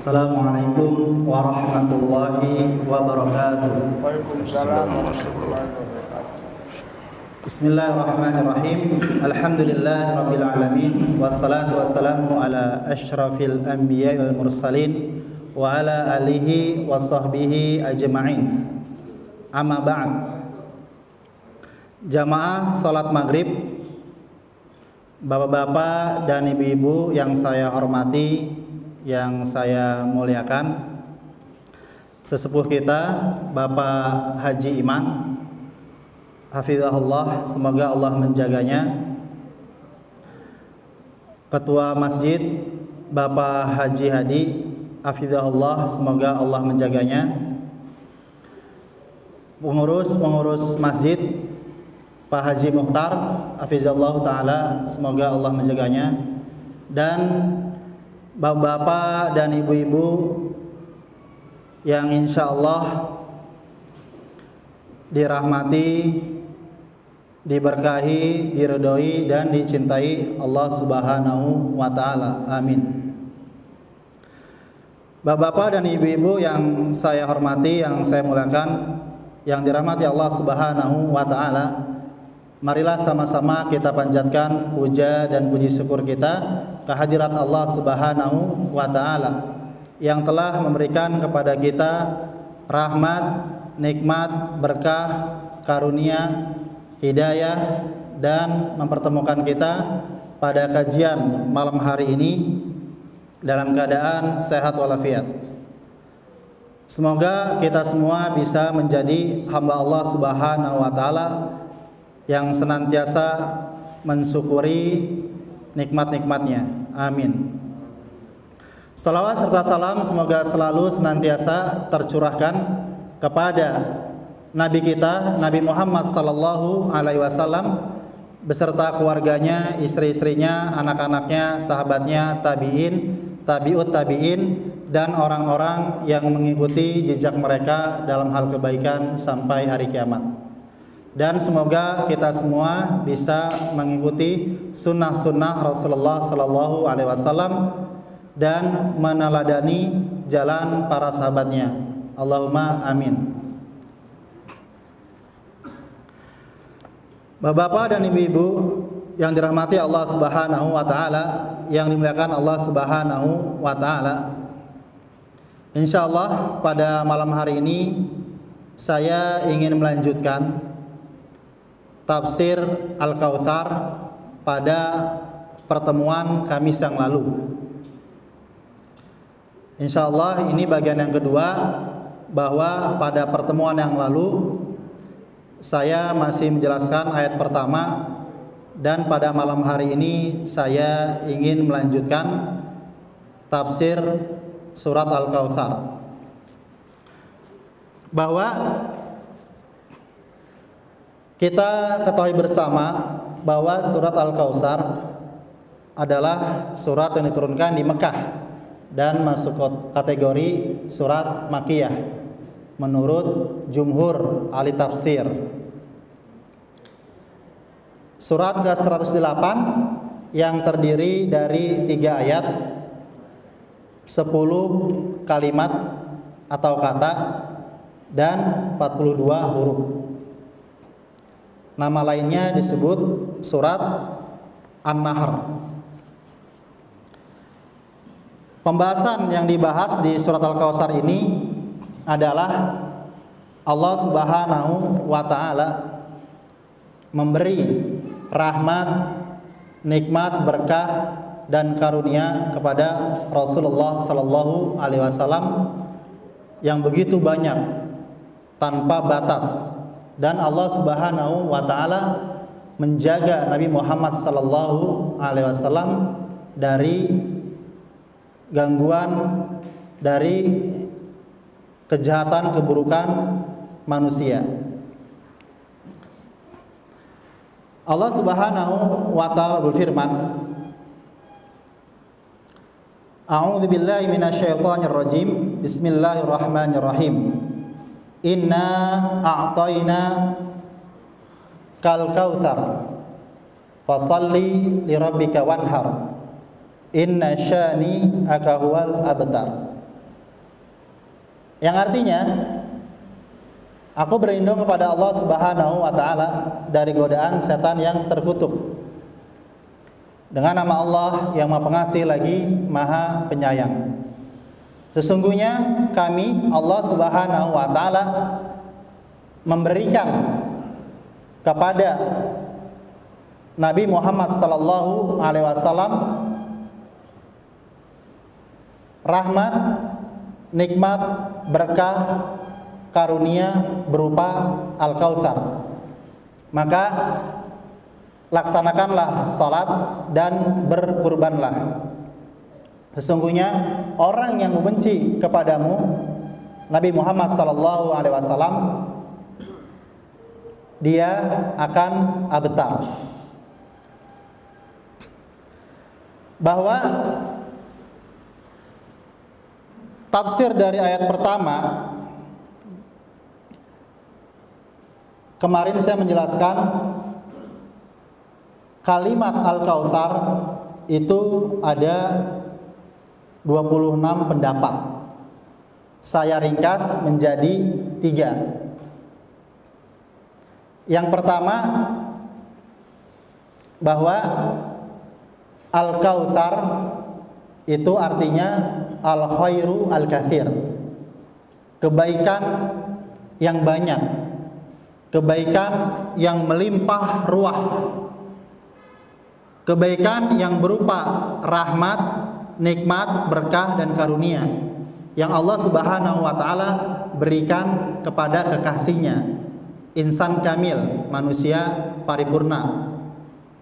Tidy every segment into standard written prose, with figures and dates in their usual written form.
Assalamualaikum warahmatullahi wabarakatuh. Waalaikumsalam warahmatullahi wabarakatuh. Bismillahirrahmanirrahim. Alhamdulillahirabbil alamin wassalatu wassalamu ala asyrafil anbiya'i wal mursalin wa ala alihi washabbihi ajma'in. Amma ba'd. Jamaah salat maghrib, bapak-bapak dan ibu-ibu yang saya hormati, yang saya muliakan, sesepuh kita Bapak Haji Iman, hafizahullah, semoga Allah menjaganya. Ketua Masjid Bapak Haji Hadi, hafizahullah, semoga Allah menjaganya. Pengurus masjid Pak Haji Mukhtar, hafizahullah taala, semoga Allah menjaganya. Dan bapak-bapak dan ibu-ibu yang insya Allah dirahmati, diberkahi, diridhoi dan dicintai Allah Subhanahu wa taala. Amin. Bapak-bapak dan ibu-ibu yang saya hormati, yang saya muliakan, yang dirahmati Allah Subhanahu wa taala, marilah sama-sama kita panjatkan puja dan puji syukur kita kehadirat Allah Subhanahu wa taala yang telah memberikan kepada kita rahmat, nikmat, berkah, karunia, hidayah dan mempertemukan kita pada kajian malam hari ini dalam keadaan sehat walafiat. Semoga kita semua bisa menjadi hamba Allah Subhanahu wa taala yang senantiasa mensyukuri nikmat-nikmatnya. Amin. Salawat serta salam semoga selalu senantiasa tercurahkan kepada Nabi kita, Nabi Muhammad sallallahu alaihi wasallam beserta keluarganya, istri-istrinya, anak-anaknya, sahabatnya, tabi'in, tabi'ut tabi'in dan orang-orang yang mengikuti jejak mereka dalam hal kebaikan sampai hari kiamat. Dan semoga kita semua bisa mengikuti sunnah-sunnah Rasulullah Sallallahu Alaihi Wasallam dan meneladani jalan para sahabatnya. Allahumma amin. Bapak-bapak dan ibu-ibu yang dirahmati Allah Subhanahu Wa Taala, yang dimuliakan Allah Subhanahu Wa Taala, insya Allah pada malam hari ini saya ingin melanjutkan tafsir Al-Kautsar pada pertemuan Kamis yang lalu. Insya Allah ini bagian yang kedua, bahwa pada pertemuan yang lalu saya masih menjelaskan ayat pertama, dan pada malam hari ini saya ingin melanjutkan tafsir surat Al-Kautsar. Bahwa kita ketahui bersama bahwa surat Al-Kautsar adalah surat yang diturunkan di Mekah dan masuk kategori surat Makkiyah menurut jumhur ahli tafsir. Surat ke-108 yang terdiri dari 3 ayat, 10 kalimat atau kata dan 42 huruf. Nama lainnya disebut surat An-Nahr. Pembahasan yang dibahas di surat Al-Kautsar ini adalah Allah Subhanahu wa taala memberi rahmat, nikmat, berkah dan karunia kepada Rasulullah sallallahu alaihi wasallam yang begitu banyak tanpa batas. Dan Allah Subhanahu wa taala menjaga Nabi Muhammad sallallahu alaihi wasallam dari gangguan, dari kejahatan, keburukan manusia. Allah Subhanahu wa taala berfirman, A'udzu billahi minasyaitonir rajim. Bismillahirrahmanirrahim. Inna a'tayna kal kautsar fasalli lirabbika wanhar inna syani aka huwal abtar. Yang artinya aku berlindung kepada Allah Subhanahu wa taala dari godaan setan yang terkutuk. Dengan nama Allah yang Maha Pengasih lagi Maha Penyayang. Sesungguhnya kami Allah Subhanahu wa taala memberikan kepada Nabi Muhammad sallallahu alaihi wasallam rahmat, nikmat, berkah, karunia berupa Al-Kautsar. Maka laksanakanlah salat dan berkurbanlah. Sesungguhnya orang yang membenci kepadamu Nabi Muhammad sallallahu alaihi wasallam dia akan abtar. Bahwa tafsir dari ayat pertama kemarin saya menjelaskan kalimat Al-Kautsar itu ada 26 pendapat. Saya ringkas menjadi 3. Yang pertama, bahwa Al-Kautsar itu artinya al-khairu al-katsir, kebaikan yang banyak, kebaikan yang melimpah ruah, kebaikan yang berupa rahmat, nikmat, berkah dan karunia yang Allah Subhanahu wa taala berikan kepada kekasihnya, insan kamil, manusia paripurna,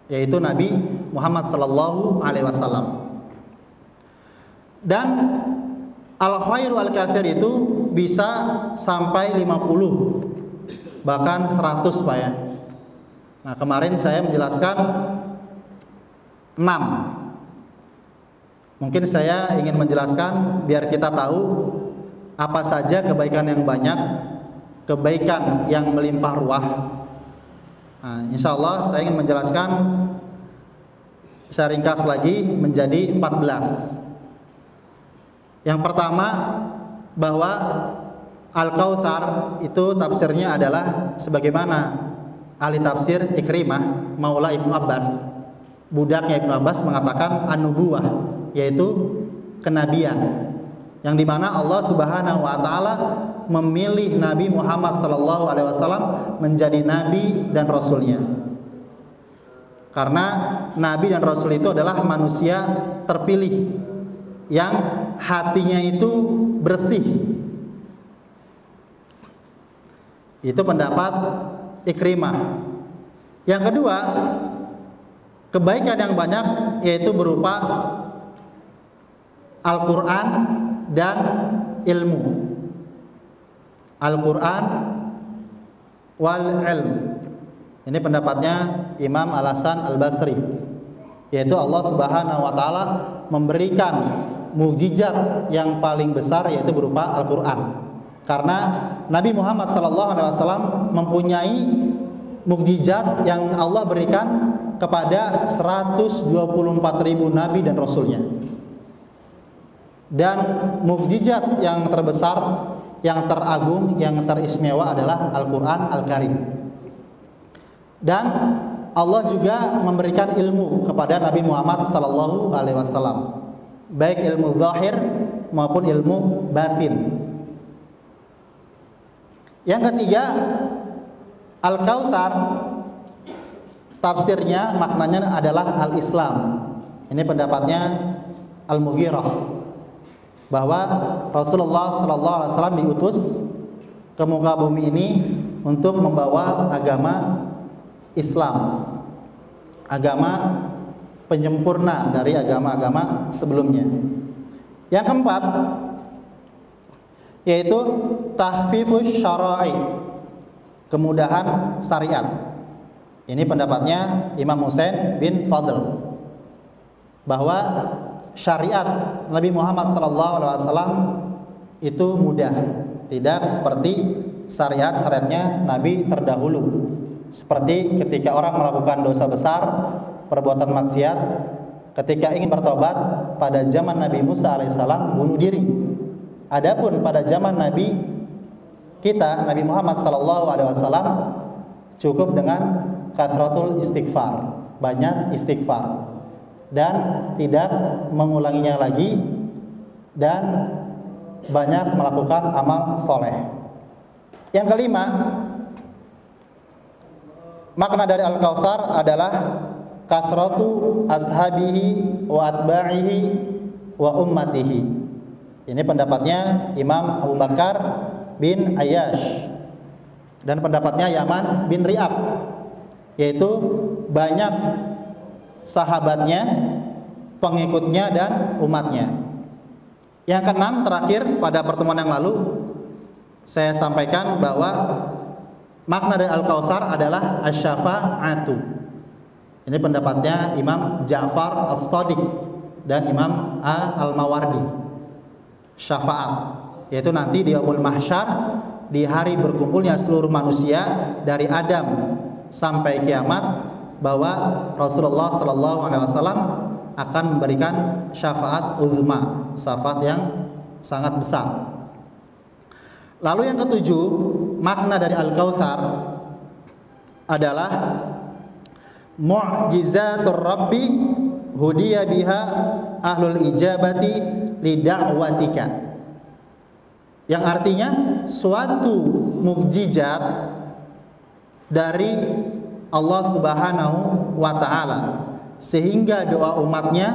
yaitu Nabi Muhammad sallallahu alaihi wasallam. Dan al-khairu al-katsir itu bisa sampai 50 bahkan 100 Pak ya. Nah, kemarin saya menjelaskan 6. Mungkin saya ingin menjelaskan biar kita tahu apa saja kebaikan yang banyak, kebaikan yang melimpah ruah. Nah, insya Allah saya ingin menjelaskan, saya ringkas lagi menjadi 14. Yang pertama, bahwa Al-Kautsar itu tafsirnya adalah sebagaimana ahli tafsir Ikrimah Maula Ibnu Abbas, budaknya Ibnu Abbas, mengatakan an-nubuwah, yaitu kenabian, yang dimana Allah Subhanahu wa taala memilih Nabi Muhammad sallallahu alaihi wasallam menjadi nabi dan rasulnya. Karena nabi dan rasul itu adalah manusia terpilih yang hatinya itu bersih. Itu pendapat Ikrimah. Yang kedua, kebaikan yang banyak yaitu berupa Al-Quran dan ilmu. Al-Quran wal ilm. Ini pendapatnya Imam Al-Hasan Al-Basri, yaitu Allah Subhanahu wa taala memberikan mukjizat yang paling besar yaitu berupa Al-Quran. Karena Nabi Muhammad SAW mempunyai mukjizat yang Allah berikan kepada 124.000 nabi dan rasulnya. Dan mukjizat yang terbesar, yang teragung, yang teristimewa adalah Al-Quran Al-Karim. Dan Allah juga memberikan ilmu kepada Nabi Muhammad SAW, baik ilmu zahir maupun ilmu batin. Yang ketiga, Al-Kautsar tafsirnya maknanya adalah al-Islam. Ini pendapatnya Al-Mughirah, bahwa Rasulullah SAW diutus ke muka bumi ini untuk membawa agama Islam, agama penyempurna dari agama-agama sebelumnya. Yang keempat, yaitu tahfifus syara'i, kemudahan syariat. Ini pendapatnya Imam Husain bin Fadl, bahwa syariat Nabi Muhammad SAW itu mudah, tidak seperti syariat-syariatnya Nabi terdahulu. Seperti ketika orang melakukan dosa besar, perbuatan maksiat, ketika ingin bertobat pada zaman Nabi Musa alaihissalam bunuh diri, Adapun pada zaman Nabi kita, Nabi Muhammad SAW, cukup dengan kathratul istighfar, banyak istighfar, dan tidak mengulanginya lagi, dan banyak melakukan amal soleh. Yang kelima, makna dari Al-Kautsar adalah kathratu ashabihi wa atba'ihi wa ummatihi. Ini pendapatnya Imam Abu Bakar bin Ayyash, dan pendapatnya Yaman bin Ri'ab, yaitu banyak sahabatnya, pengikutnya, dan umatnya. Yang keenam, terakhir pada pertemuan yang lalu saya sampaikan bahwa makna dari Al-Kautsar adalah asy-syafa'atu. Ini pendapatnya Imam Ja'far As-Shadiq dan Imam Al-Mawardi. Syafaat, yaitu nanti di yaumul mahsyar, di hari berkumpulnya seluruh manusia dari Adam sampai kiamat, bahwa Rasulullah SAW akan memberikan syafaat uzma, syafaat yang sangat besar. Lalu yang ketujuh, makna dari Al-Kautsar adalah mu'jizatur Rabbi hudiya biha ahlul ijabati lida'watika, yang artinya suatu mukjizat dari Allah Subhanahu wa ta'ala, sehingga doa umatnya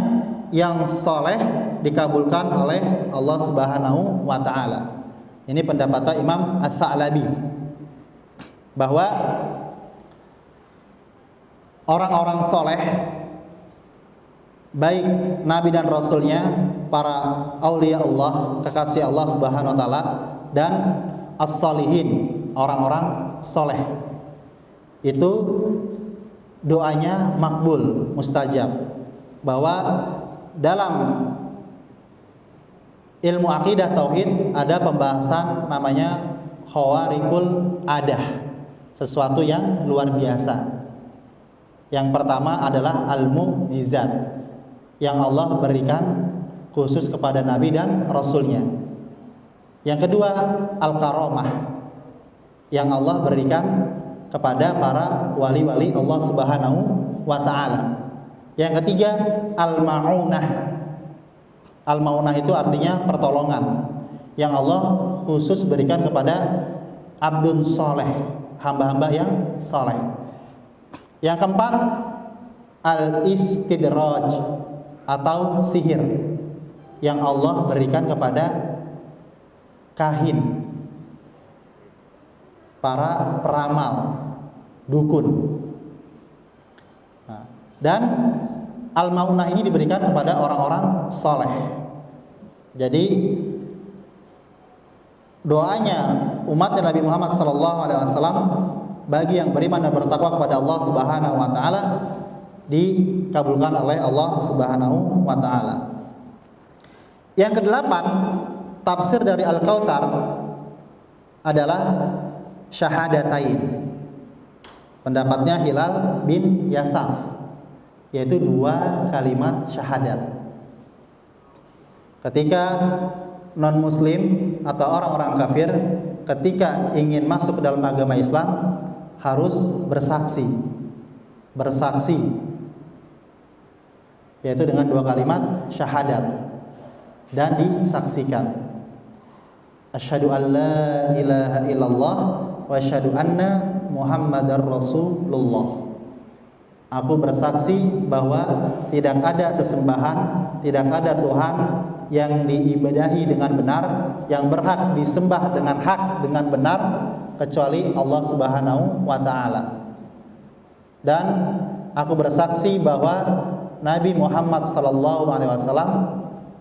yang soleh dikabulkan oleh Allah Subhanahu wa ta'ala. Ini pendapat Imam Ats-Tsa'labi, bahwa orang-orang soleh, baik Nabi dan Rasulnya, para aulia Allah, kekasih Allah Subhanahu wa ta'ala, dan as-salihin, orang-orang soleh, itu doanya makbul, mustajab. Bahwa dalam ilmu akidah tauhid ada pembahasan namanya khawarikul adah, sesuatu yang luar biasa. Yang pertama adalah al-mu'jizat, yang Allah berikan khusus kepada Nabi dan Rasulnya. Yang kedua, al-karamah, yang Allah berikan kepada para wali-wali Allah Subhanahu wa ta'ala. Yang ketiga, al-ma'unah. Al-ma'unah itu artinya pertolongan, yang Allah khusus berikan kepada abdun soleh, hamba-hamba yang soleh. Yang keempat, al-istidraj, atau sihir, yang Allah berikan kepada kahin, para peramal, dukun. Dan al-maunah ini diberikan kepada orang-orang soleh. Jadi doanya umat Nabi Muhammad SAW bagi yang beriman dan bertakwa kepada Allah Subhanahu wa ta'ala dikabulkan oleh Allah Subhanahu wa ta'ala. Yang kedelapan, tafsir dari Al-Kautsar adalah syahadatain. Pendapatnya Hilal bin Yasaf, yaitu 2 kalimat syahadat. Ketika non muslim atau orang-orang kafir ketika ingin masuk ke dalam agama Islam harus bersaksi, yaitu dengan 2 kalimat syahadat, dan disaksikan, asyhadu an la ilaha illallah wa asyhadu anna Muhammadar Rasulullah. Aku bersaksi bahwa tidak ada sesembahan, tidak ada Tuhan yang diibadahi dengan benar, yang berhak disembah dengan hak, dengan benar, kecuali Allah Subhanahu wa ta'ala. Dan aku bersaksi bahwa Nabi Muhammad SAW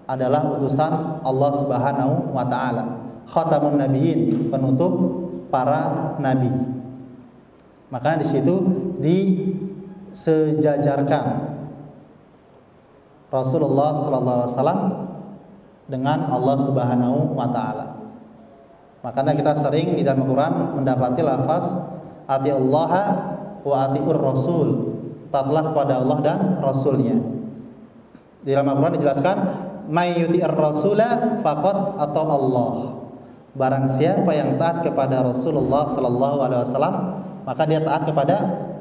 adalah utusan Allah Subhanahu wa ta'ala, khatamun nabiyyin, penutup para nabi. Makanya di situ disejajarkan Rasulullah SAW dengan Allah Subhanahu wa ta'ala. Makanya kita sering di dalam Al-Quran mendapati lafaz atiullaha wa atiur rasul, taatlah kepada Allah dan Rasulnya. Di dalam Al-Quran dijelaskan may yuti'ir rasula faqad ata Allah. Barang siapa yang taat kepada Rasulullah sallallahu alaihi wasallam, maka dia taat kepada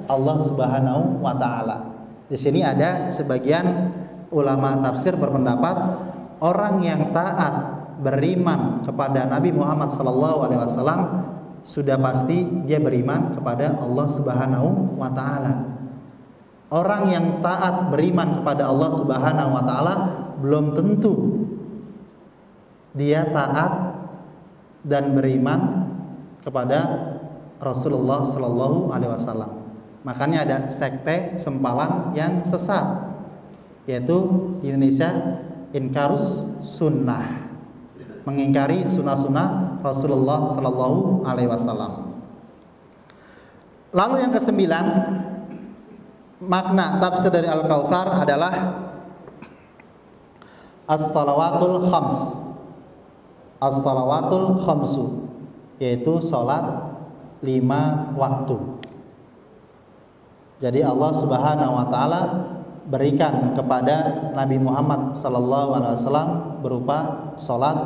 Allah Subhanahu wa taala. Di sini ada sebagian ulama tafsir berpendapat orang yang taat beriman kepada Nabi Muhammad sallallahu alaihi wasallam sudah pasti dia beriman kepada Allah Subhanahu wa taala. Orang yang taat beriman kepada Allah Subhanahu wa taala belum tentu dia taat dan beriman kepada Rasulullah sallallahu alaihi wasallam. Makanya ada sekte sempalan yang sesat, yaitu di Indonesia inkarus sunnah, mengingkari sunnah-sunnah Rasulullah sallallahu alaihi wasallam. Lalu yang kesembilan, makna tafsir dari Al-Kautsar adalah as-salawatul khams. As-salawatul khamsu, yaitu salat 5 waktu. Jadi Allah Subhanahu wa taala berikan kepada Nabi Muhammad sallallahu alaihi wasallam berupa salat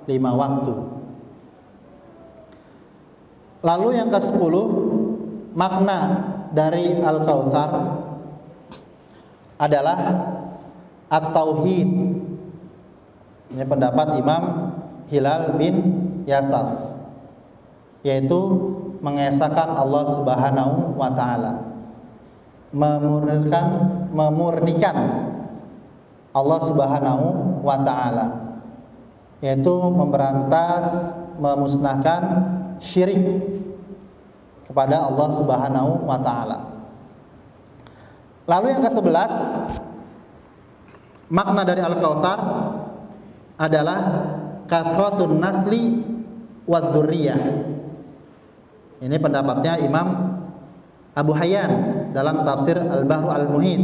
5 waktu. Lalu yang ke-10, makna dari Al-Kautsar adalah at-tauhid. Ini pendapat Imam Hilal bin Yasaf, yaitu mengesahkan Allah Subhanahu wa taala, memurnikan Allah Subhanahu wa taala, yaitu memberantas, memusnahkan syirik kepada Allah Subhanahu wa taala. Lalu yang ke-11, makna dari Al-Kautsar adalah kathratun nasli wad dzurriyyah. Ini pendapatnya Imam Abu Hayyan dalam tafsir Al-Bahru Al-Muhit,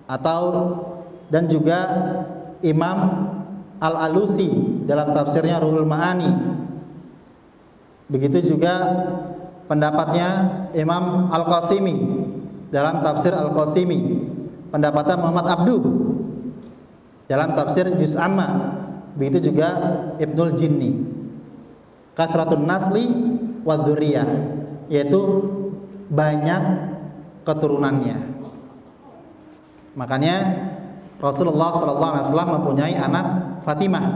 atau dan juga Imam Al-Alusi dalam tafsirnya Ruhul Ma'ani. Begitu juga pendapatnya Imam Al-Qasimi dalam tafsir Al-Qasimi, pendapatnya Muhammad Abduh dalam tafsir Juz Amma. Begitu juga Ibnul Jinni, kathratun nasli wa dzurriyyah, yaitu banyak keturunannya. Makanya Rasulullah sallallahu alaihi wasallam mempunyai anak Fatimah,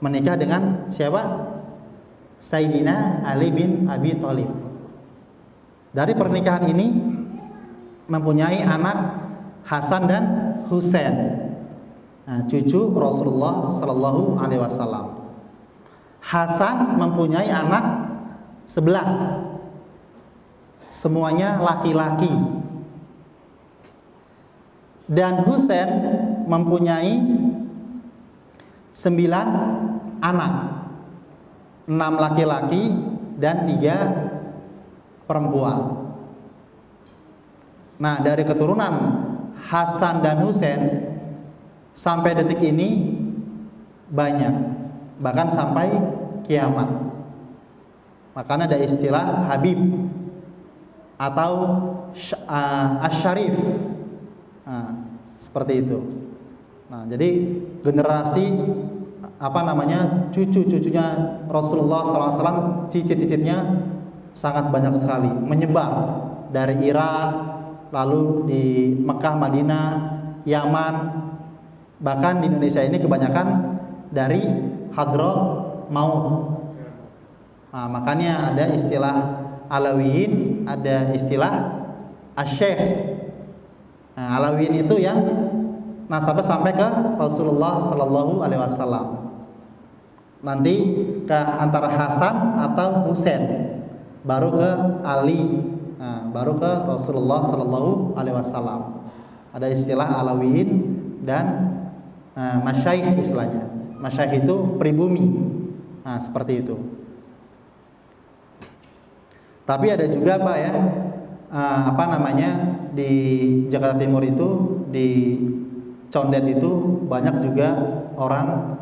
menikah dengan siapa? Sayyidina Ali bin Abi Thalib. Dari pernikahan ini mempunyai anak Hasan dan Husain, cucu Rasulullah sallallahu alaihi wasallam. Hasan mempunyai anak 11, semuanya laki-laki. Dan Husain mempunyai 9 anak, 6 laki-laki dan 3 perempuan. Nah, dari keturunan Hasan dan Husain sampai detik ini banyak, bahkan sampai kiamat. Makanya ada istilah Habib atau Asy-Syarif, seperti itu. Nah, jadi generasi cucu-cucunya Rasulullah SAW, cicit-cicitnya sangat banyak sekali, menyebar dari Irak, lalu di Mekah, Madinah, Yaman, bahkan di Indonesia ini kebanyakan dari Hadramaut. Nah, makanya ada istilah Alawiyin, ada istilah Asy-Syaikh. Nah, Alawiyin itu yang nasabnya sampai ke Rasulullah sallallahu alaihi wasallam. Nanti ke antara Hasan atau Husain, baru ke Ali, baru ke Rasulullah sallallahu alaihi wasallam. Ada istilah Alawiyin dan masyaikh istilahnya. Masyaikh itu pribumi. Nah, seperti itu. Tapi ada juga Pak ya, di Jakarta Timur itu, di Condet itu banyak juga orang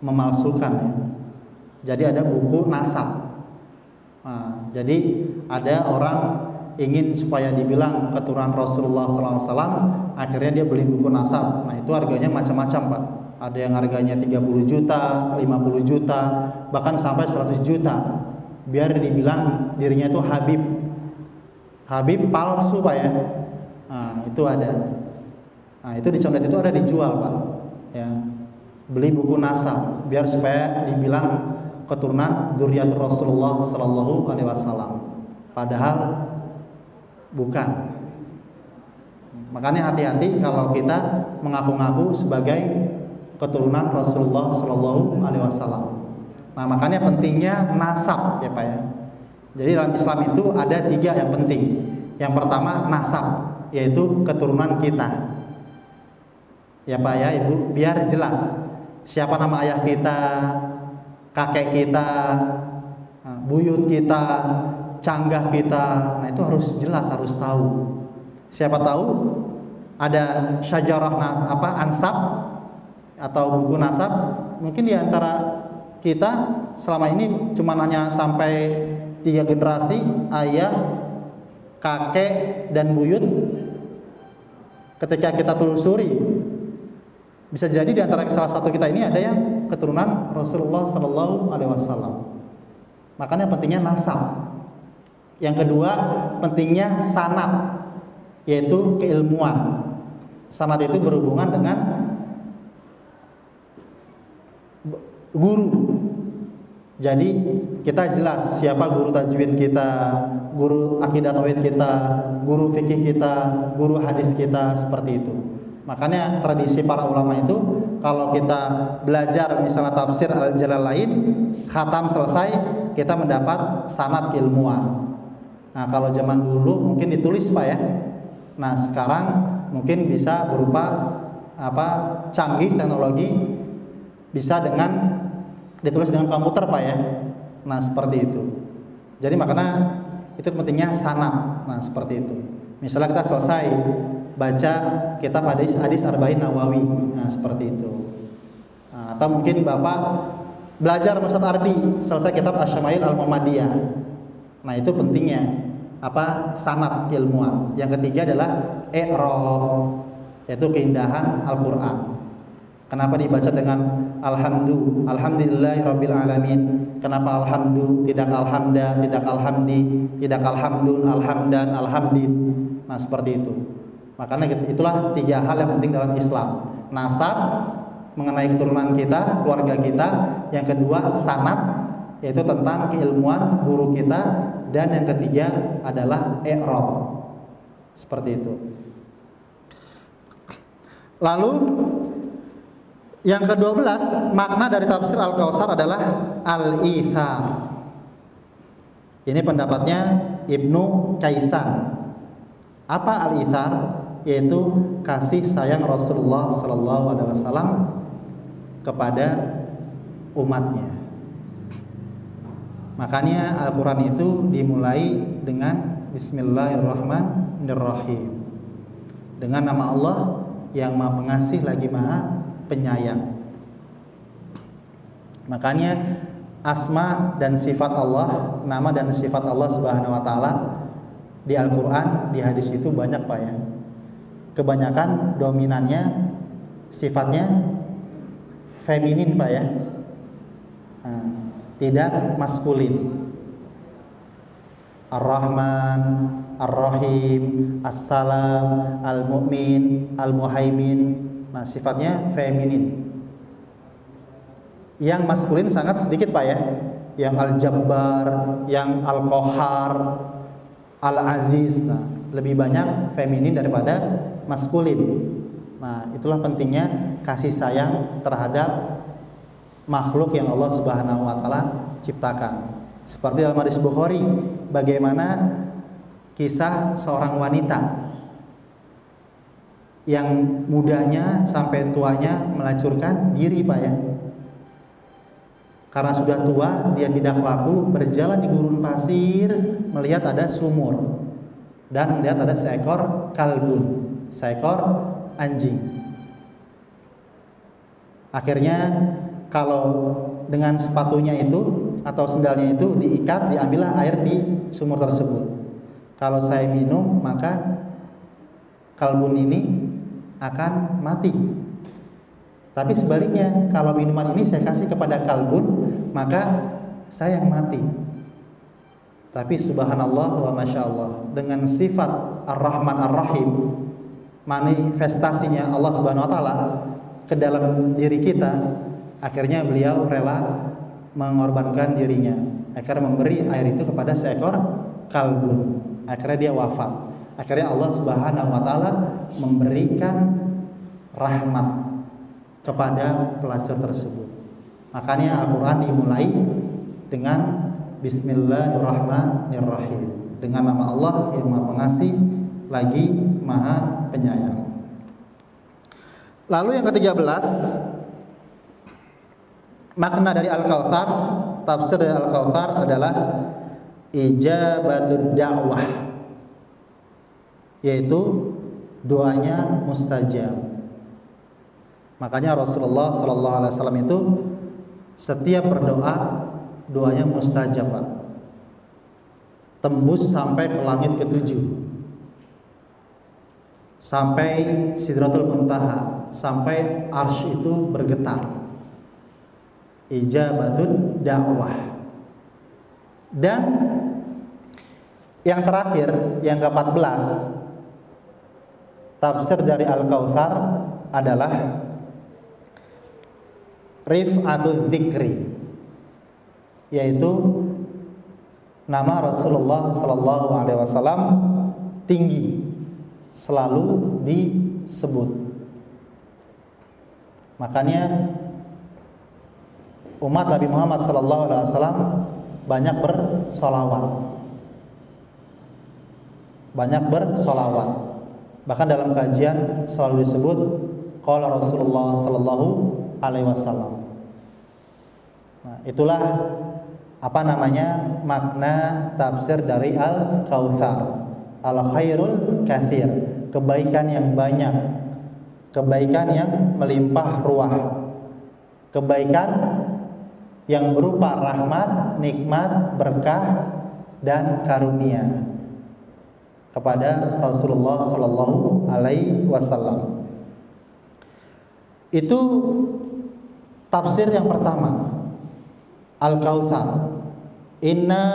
memalsukan ya. Jadi ada buku nasab. Jadi ada orang ingin supaya dibilang keturunan Rasulullah SAW, akhirnya dia beli buku nasab. Nah itu harganya macam-macam Pak. Ada yang harganya 30 juta, 50 juta, bahkan sampai 100 juta. Biar dibilang dirinya itu Habib. Habib palsu Pak ya. Nah itu ada. Nah itu di condet itu ada dijual Pak. Ya. Beli buku nasab biar supaya dibilang keturunan dzurriyyatur Rasulullah sallallahu alaihi wasallam. Padahal bukan. Makanya hati-hati kalau kita mengaku-ngaku sebagai keturunan Rasulullah sallallahu alaihi wasallam. Nah, makanya pentingnya nasab ya Pak ya. Jadi dalam Islam itu ada 3 yang penting. Yang pertama nasab, yaitu keturunan kita. Ya Pak ya, Ibu, biar jelas siapa nama ayah kita, kakek kita, buyut kita, canggah kita. Nah itu harus jelas, harus tahu. Siapa tahu ada syajarah ansab atau buku nasab, mungkin di antara kita selama ini cuma hanya sampai 3 generasi, ayah, kakek, dan buyut. Ketika kita telusuri, bisa jadi di antara salah satu kita ini ada yang keturunan Rasulullah Sallallahu Alaihi Wasallam. Makanya pentingnya nasab. Yang kedua pentingnya sanad, yaitu keilmuan. Sanad itu berhubungan dengan guru. Jadi kita jelas siapa guru tajwid kita, guru akidah tauhid kita, guru fikih kita, guru hadis kita, seperti itu. Makanya tradisi para ulama itu kalau kita belajar misalnya tafsir Al-Jalalain, khatam selesai, kita mendapat sanad keilmuan. Nah, kalau zaman dulu mungkin ditulis Pak ya. Nah, sekarang mungkin bisa berupa canggih teknologi, bisa dengan ditulis dengan komputer Pak ya. Nah, seperti itu. Jadi makanya itu pentingnya sanad. Nah, seperti itu. Misalnya kita selesai baca kitab hadis Arba'in Nawawi, nah seperti itu. Nah, atau mungkin Bapak belajar Ustaz Ardi, selesai kitab Asy-Syama'il Al-Muhammadiyah. Nah, itu pentingnya sanad ilmuwan. Yang ketiga adalah i'rab, yaitu keindahan Al-Qur'an. Kenapa dibaca dengan alhamdulillahirabbil alamin? Kenapa alhamdu, tidak alhamda, tidak alhamdi, tidak alhamdun, alhamdan, alhamdin. Nah, seperti itu. Makanya itulah 3 hal yang penting dalam Islam. Nasab, mengenai keturunan kita, keluarga kita. Yang kedua sanad, yaitu tentang keilmuan guru kita. Dan yang ketiga adalah i'rab. Seperti itu. Lalu yang ke-12, makna dari tafsir Al-Kautsar adalah al-itsar. Ini pendapatnya Ibnu Kaisan. Apa al-itsar? Yaitu kasih sayang Rasulullah Sallallahu Alaihi Wasallam kepada umatnya. Makanya Al-Quran itu dimulai dengan Bismillahirrahmanirrahim, dengan nama Allah yang Maha Pengasih lagi Maha Penyayang. Makanya asma dan sifat Allah, nama dan sifat Allah Subhanahu Wa Taala di Al-Quran, di hadis itu banyak Pak ya. Kebanyakan dominannya sifatnya feminin Pak ya, tidak maskulin. Ar-Rahman, Ar-Rahim, As-Salam, Al-Mu'min, Al-Muhaimin. Nah, sifatnya feminin. Yang maskulin sangat sedikit Pak ya. Yang Al-Jabbar, yang Al-Qahhar, Al-Aziz. Nah, lebih banyak feminin daripada maskulin. Nah, itulah pentingnya kasih sayang terhadap makhluk yang Allah Subhanahu wa taala ciptakan. Seperti dalam hadis Bukhari, bagaimana kisah seorang wanita yang mudanya sampai tuanya melacurkan diri Pak ya. Karena sudah tua, dia tidak laku berjalan di gurun pasir, melihat ada sumur dan melihat ada seekor kalbun, seekor anjing. Akhirnya kalau dengan sepatunya itu atau sendalnya itu diikat, diambillah air di sumur tersebut. Kalau saya minum, maka kalbun ini akan mati. Tapi sebaliknya, kalau minuman ini saya kasih kepada kalbun, maka saya yang mati. Tapi subhanallah wa masya Allah, dengan sifat Ar-Rahman Ar-Rahim, manifestasinya Allah Subhanahu wa taala ke dalam diri kita, akhirnya beliau rela mengorbankan dirinya, akhirnya memberi air itu kepada seekor kalbun. Akhirnya dia wafat. Akhirnya Allah Subhanahu wa taala memberikan rahmat kepada pelacur tersebut. Makanya Al-Qur'an dimulai dengan Bismillahirrahmanirrahim, dengan nama Allah yang Maha Pengasih lagi Maha Penyayang. Lalu yang ke-13, makna dari Al-Kautsar, tafsir dari Al-Kautsar adalah ijabatud da'wah, yaitu doanya mustajab. Makanya Rasulullah sallallahu alaihi wasallam itu setiap berdoa doanya mustajab, Pak. Tembus sampai ke langit ke-7, sampai Sidratul Muntaha, sampai arsy itu bergetar. Ijabatud da'wah. Dan yang terakhir, yang ke-14, tafsir dari Al-Kautsar adalah rif'atudz dzikri, yaitu nama Rasulullah sallallahu alaihi wasallam tinggi, selalu disebut. Makanya umat Nabi Muhammad sallallahu alaihi wasallam banyak bersolawat. Bahkan dalam kajian selalu disebut qala Rasulullah sallallahu alaihi wasallam. Nah, itulah makna tafsir dari Al-Kautsar. Al-khairul katsir, kebaikan yang banyak, kebaikan yang melimpah ruah, kebaikan yang berupa rahmat, nikmat, berkah dan karunia kepada Rasulullah sallallahu alaihi wasallam. Itu tafsir yang pertama, Al-Kautsar. Inna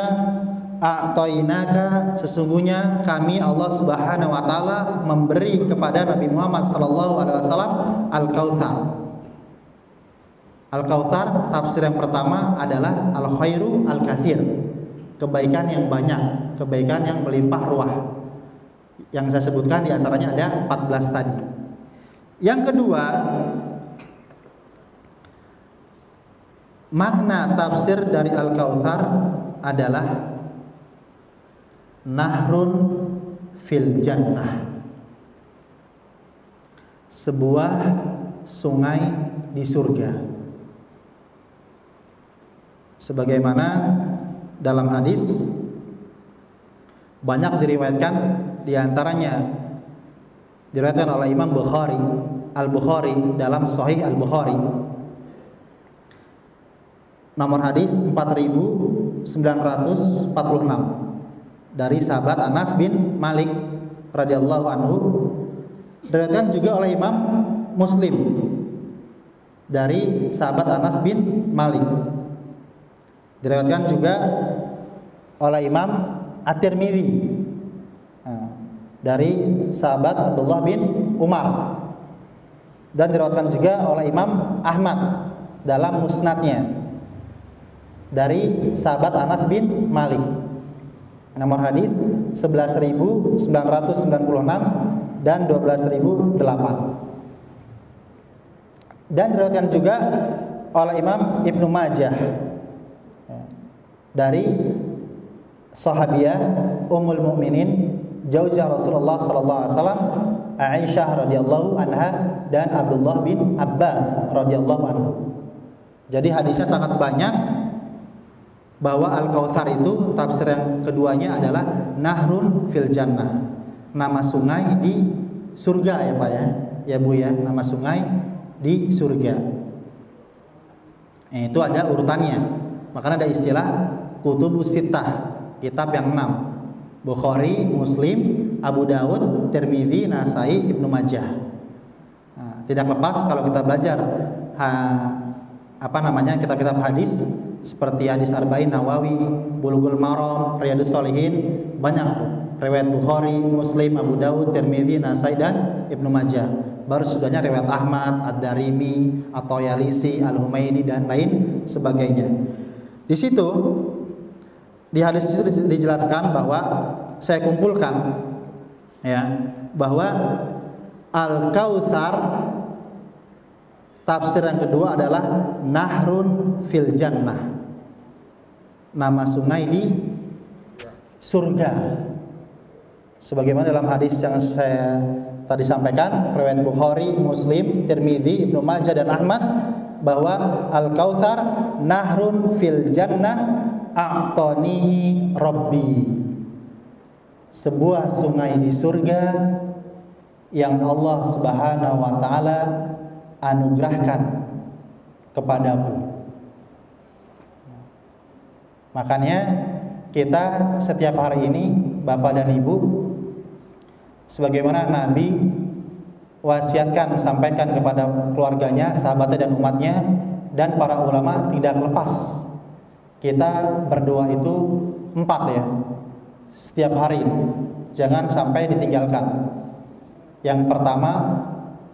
a'tainaka, sesungguhnya kami Allah Subhanahu wa taala memberi kepada Nabi Muhammad sallallahu alaihi wasallam Al-Kautsar. Al-Kautsar tafsir yang pertama adalah al-khairu al-katsir, kebaikan yang banyak, kebaikan yang melimpah ruah. Yang saya sebutkan diantaranya ada 14 tadi. Yang kedua, makna tafsir dari Al-Kautsar adalah nahrun fil jannah, sebuah sungai di surga. Sebagaimana dalam hadis banyak diriwayatkan, diantaranya diriwayatkan oleh Imam Bukhari, Al-Bukhari dalam Sahih Al-Bukhari, nomor hadis 4946, dari sahabat Anas bin Malik radhiyallahu anhu. Diriwayatkan juga oleh Imam Muslim dari sahabat Anas bin Malik. Diriwayatkan juga oleh Imam At-Tirmidzi dari sahabat Abdullah bin Umar, dan diriwayatkan juga oleh Imam Ahmad dalam musnadnya dari sahabat Anas bin Malik, nomor hadis 11.996 dan 12.008. Dan diriwayatkan juga oleh Imam Ibnu Majah dari sahabiah Ummul Mukminin Zaujah Rasulullah sallallahu alaihi wasallam, Aisyah radhiyallahu anha dan Abdullah bin Abbas radhiyallahu anhu. Jadi hadisnya sangat banyak bahwa Al-Kautsar itu tafsir yang keduanya adalah nahrun fil jannah, nama sungai di surga ya Pak ya. Ya Bu ya, nama sungai di surga. Itu ada urutannya. Makanya ada istilah kutubus sittah, kitab yang 6. Bukhari, Muslim, Abu Daud, Tirmidzi, Nasai, Ibnu Majah. Nah, tidak lepas kalau kita belajar kitab-kitab hadis seperti hadis Arba'in Nawawi, Bulughul Maram, Riyadhus Shalihin, banyak tuh riwayat Bukhari, Muslim, Abu Daud, Tirmidzi, Nasai dan Ibnu Majah. Baru sudahnya riwayat Ahmad, Ad-Darimi, At-Tayalisi, Al-Humaidi dan lain sebagainya. Di situ di hadis itu dijelaskan bahwa saya kumpulkan ya bahwa Al-Kautsar tafsir yang kedua adalah Nahrun fil Jannah. Nama sungai di surga. Sebagaimana dalam hadis yang saya tadi sampaikan, riwayat Bukhari, Muslim, Tirmidzi, Ibnu Majah dan Ahmad, bahwa Al-Kautsar nahrun fil jannah a'tanihi Rabbi. Sebuah sungai di surga yang Allah Subhanahu wa taala anugerahkan kepadaku. Makanya kita setiap hari ini, Bapak dan Ibu, sebagaimana Nabi wasiatkan, sampaikan kepada keluarganya, sahabatnya dan umatnya, dan para ulama, tidak lepas kita berdoa itu 4 ya, setiap hari, jangan sampai ditinggalkan. Yang pertama,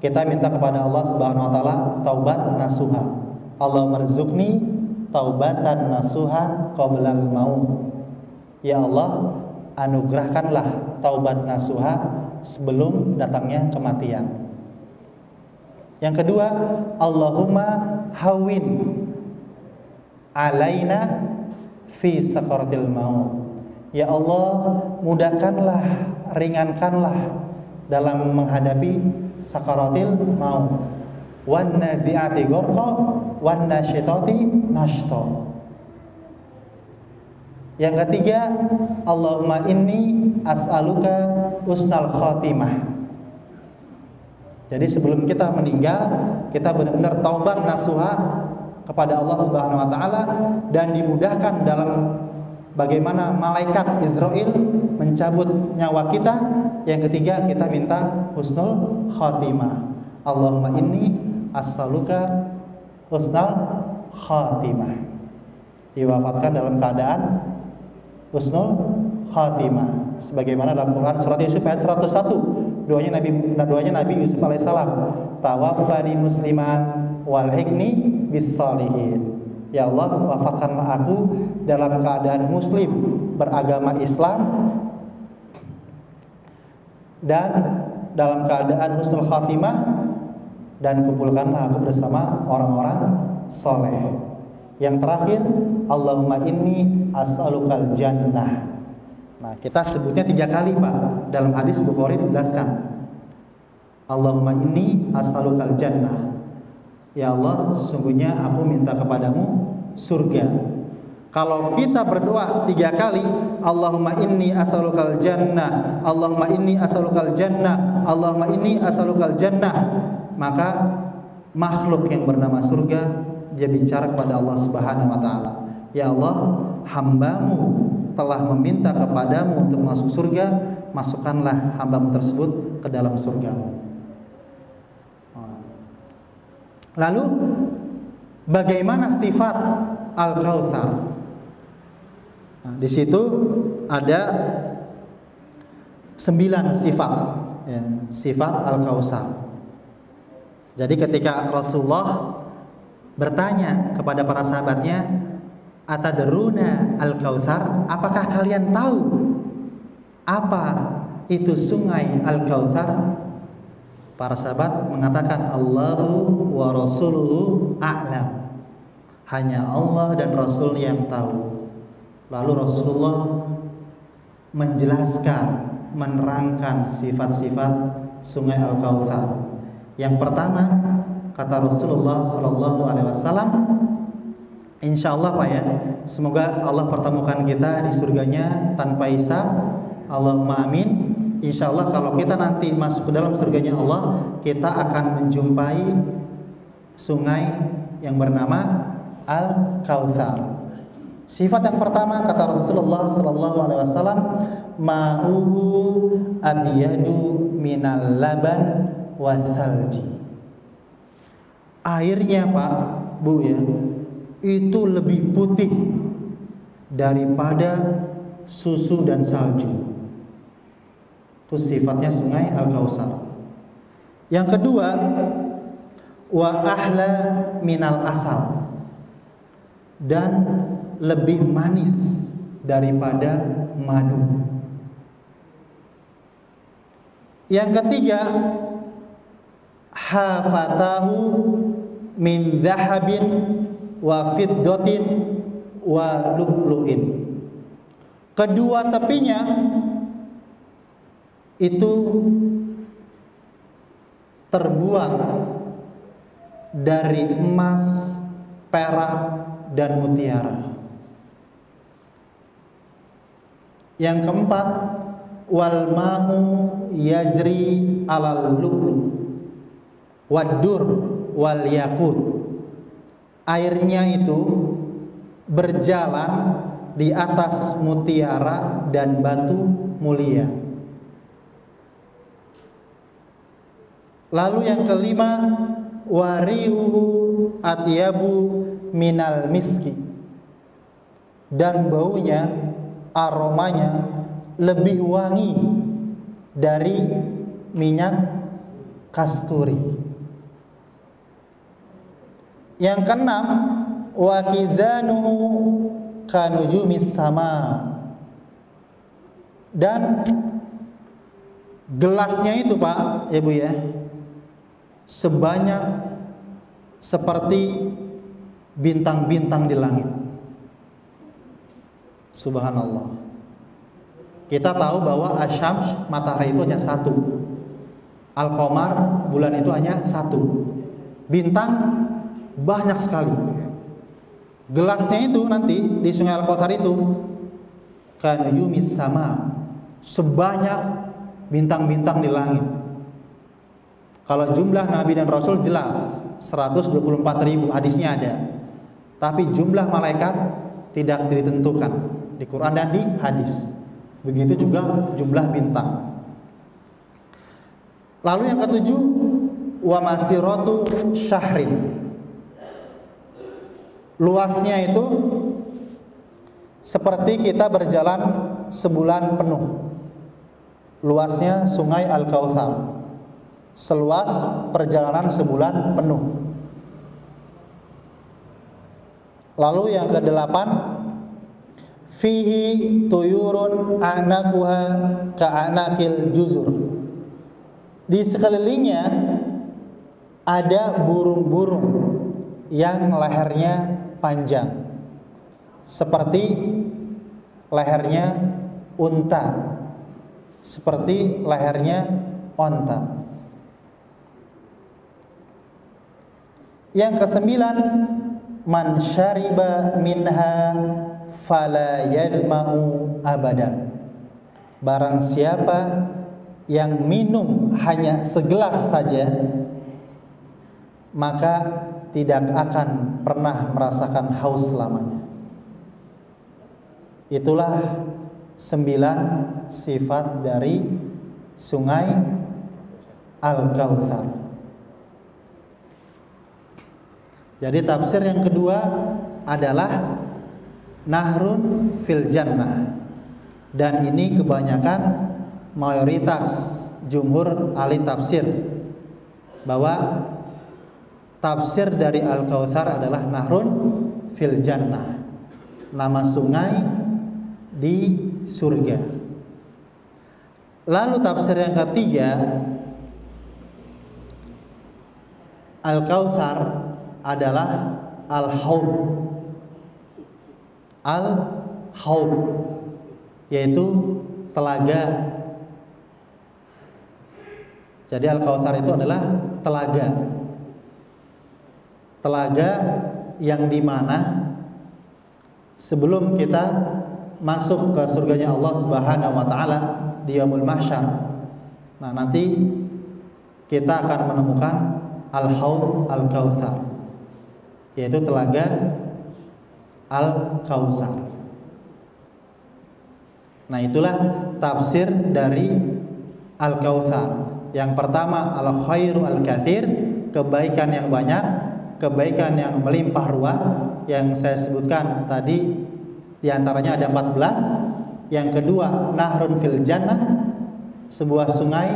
kita minta kepada Allah Subhanahu wa taala taubat nasuha. Allahumma rzuqni taubatan nasuha qablal maut. Ya Allah, anugerahkanlah taubat nasuha sebelum datangnya kematian. Yang kedua, Allahumma hawin alaina fi sakaratil maut. Ya Allah, mudahkanlah, ringankanlah dalam menghadapi sakaratil maut. Wan nazi'ati gharqa wan nasyitati nashta. Yang ketiga, Allahumma inni as'aluka husnal khatimah. Jadi sebelum kita meninggal, kita benar-benar taubat nasuha kepada Allah Subhanahu wa taala dan dimudahkan dalam bagaimana malaikat Israel mencabut nyawa kita. Yang ketiga, kita minta husnul khatimah. Allahumma inni as'aluka husnal khatimah. Diwafatkan dalam keadaan husnul khatimah, sebagaimana dalam Quran surat Yusuf ayat 101, doanya Nabi Yusuf alaihissalam, tawaffani musliman walhiqni bis salihin. Ya Allah, wafatkanlah aku dalam keadaan muslim, beragama Islam, dan dalam keadaan husnul khatimah, dan kumpulkanlah aku bersama orang-orang soleh. Yang terakhir, Allahumma inni as'alukal jannah. Nah, kita sebutnya 3 kali Pak. Dalam hadis Bukhari dijelaskan, Allahumma inni as'alukal jannah. Ya Allah, sesungguhnya aku minta kepadamu surga. Kalau kita berdoa 3 kali, Allahumma inni as'alukal jannah, Allahumma inni as'alukal jannah, Allahumma inni as'alukal jannah, maka makhluk yang bernama surga dia bicara kepada Allah Subhanahu wa taala, ya Allah, hambamu telah meminta kepadamu untuk masuk surga, masukkanlah hambamu tersebut ke dalam surgamu. Lalu bagaimana sifat Al-Kautsar? Nah, di situ ada 9 sifat ya, sifat Al-Kautsar. Jadi ketika Rasulullah bertanya kepada para sahabatnya, atadruna al-Kautsar, apakah kalian tahu apa itu sungai Al-Kautsar? Para sahabat mengatakan, Allahu wa rasuluhu a'lam. Hanya Allah dan Rasul yang tahu. Lalu Rasulullah menjelaskan, menerangkan sifat-sifat sungai Al-Kautsar. Yang pertama, kata Rasulullah sallallahu alaihi wasallam, insyaallah Pak ya, semoga Allah pertemukan kita di surganya tanpa hisab. Allahumma amin. Insyaallah kalau kita nanti masuk ke dalam surganya Allah, kita akan menjumpai sungai yang bernama Al-Kautsar. Sifat yang pertama kata Rasulullah sallallahu alaihi wasallam, ma'uhu abyadu minal laban wasalji. Airnya Pak, Bu ya, itu lebih putih daripada susu dan salju. Itu sifatnya sungai Al-Kautsar. Yang kedua, wa ahla minal asal, dan lebih manis daripada madu. Yang ketiga, hafatahu min dhahabin wa fiddatin wa lu'lu'in. Kedua tepinya itu terbuat dari emas, perak, dan mutiara. Yang keempat, wal ma'u yajri alal lu'lu wadur wal yakut. Airnya itu berjalan di atas mutiara dan batu mulia. Lalu yang kelima, warihuhu atyabu minal miski, dan baunya, aromanya lebih wangi dari minyak kasturi. Yang keenam, wa kizanuhu kanujumis sama, dan gelasnya itu Pak, ya Bu ya, sebanyak seperti bintang-bintang di langit. Subhanallah. Kita tahu bahwa asyams, matahari itu hanya satu, al-qamar, bulan itu hanya satu, bintang banyak sekali. Gelasnya itu nanti di sungai Al-Kautsar itu kanujumis sama, sebanyak bintang-bintang di langit. Kalau jumlah Nabi dan Rasul jelas 124.000, hadisnya ada. Tapi jumlah malaikat tidak ditentukan di Quran dan di hadis. Begitu juga jumlah bintang. Lalu yang ketujuh, wa masiratu syahrin. Luasnya itu seperti kita berjalan sebulan penuh. Luasnya sungai Al-Kautsar seluas perjalanan sebulan penuh. Lalu yang kedelapan, fihi tuyurun anakuha ka'anakil juzur. Di sekelilingnya ada burung-burung yang lehernya panjang seperti lehernya unta, seperti lehernya onta. Yang kesembilan, man syariba minha fala yadma'u abadan. Barang siapa yang minum hanya segelas saja, maka tidak akan pernah merasakan haus selamanya. Itulah 9 sifat dari sungai Al-Kautsar. Jadi tafsir yang kedua adalah nahrun fil jannah, dan ini kebanyakan mayoritas jumhur ahli tafsir bahwa tafsir dari Al-Kautsar adalah nahrun fil jannah, nama sungai di surga. Lalu tafsir yang ketiga, Al-Kautsar adalah al-haud. Al-haud yaitu telaga. Jadi Al-Kautsar itu adalah telaga. Telaga yang dimana sebelum kita masuk ke surganya Allah Subhanahu wa taala di yaumul mahsyar, nah nanti kita akan menemukan al-haud al-kautsar, yaitu telaga al-kautsar. Nah itulah tafsir dari Al-Kautsar. Yang pertama al-khairu al-katsir, kebaikan yang banyak, kebaikan yang melimpah ruah, yang saya sebutkan tadi diantaranya ada 14. Yang kedua nahrun fil jannah, sebuah sungai,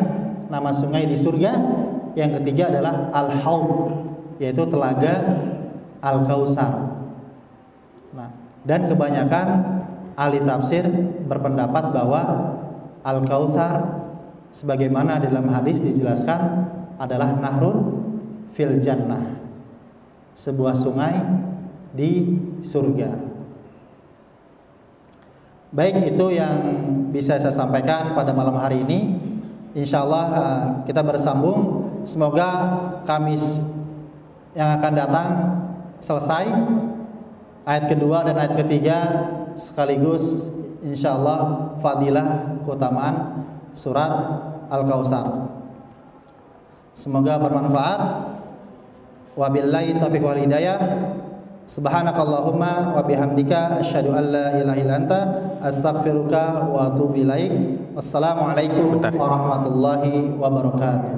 nama sungai di surga. Yang ketiga adalah al-haud, yaitu telaga Al-Kautsar. Nah, dan kebanyakan ahli tafsir berpendapat bahwa Al-Kautsar sebagaimana dalam hadis dijelaskan adalah nahrun fil jannah, sebuah sungai di surga. Baik, itu yang bisa saya sampaikan pada malam hari ini. Insyaallah kita bersambung. Semoga Kamis yang akan datang selesai ayat kedua dan ayat ketiga, sekaligus insyaallah fadilah keutamaan surat Al-Kautsar. Semoga bermanfaat. Wabillahi taufiq wal hidayah. Subhanakallahumma wa bihamdika asyhadu an la ilaha illa anta astaghfiruka wa atubu ilaik. Wassalamualaikum warahmatullahi wabarakatuh.